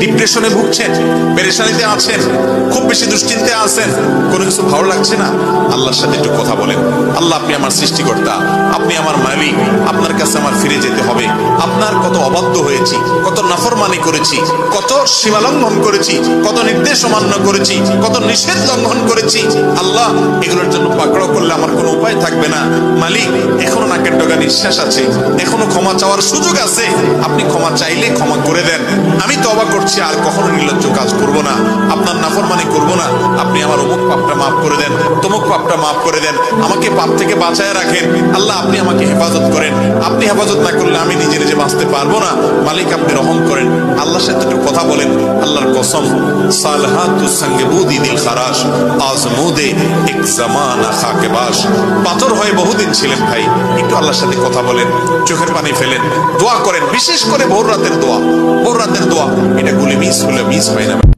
ডিপ্রেশনে ভুগছেন, পেরেশানিতে আছেন, খুব বেশি দুশ্চিন্তায় আছেন, কোনো কিছু ভালো লাগছে না, আল্লাহর সাথে একটু কথা বলেন। আল্লাহ, আপনি আমার সৃষ্টিকর্তা, আপনি আমার মালিক, আপনার কাছে আমার ফিরে যেতে হবে। আপনার কত অবাধ্য হয়েছি, কত নাফরমানি করেছি, কত সীমা লঙ্ঘন করেছি, কত নির্দেশ অমান্য করেছি, কত নিষেধ লঙ্ঘন করেছি। আল্লাহ, এগুলোর জন্য পাকড়াও করলে আমার কোনো উপায় থাকবে না। মালিক, এখনো নাকের ডগা নিঃশ্বাস আছে, এখনো ক্ষমা চাওয়ার সুযোগ আছে। আপনি ক্ষমা চাইলে ক্ষমা করে দেন। আমি তওবা করছি, আর কখনো নির্লজ্জ কাজ করব না, আপনার নাফরমানি করব না। আপনি আমার অমুক পাপটা মাফ করে দেন, তমুক পাপটা মাফ করে দেন, আমাকে পাপ থেকে বাঁচায় রাখেন। আল্লাহ, আপনি আমাকে হেফাজত করেন। আপনি হেফাজত না করলে আমি নিজে নিজে বাঁচতে পারবো না। মালিক, আপনি রহম করেন। আল্লাহর সাথে একটু কথা বলেন। আল্লাহর কসম, সালহাতু সঙ্গে বুদি দিল খারাস, আজমুদে এক জামানা খাকে বাস। পাথর হয়ে বহুদিন ছিলেন ভাই, একটু আল্লাহর সাথে কথা বলেন, চোখের পানি ফেলেন, দোয়া করেন। বিশেষ করে ভোর রাতের দোয়া, ভোর রাতের দোয়া, এটা গুলি মিস হলে মিস হয় না।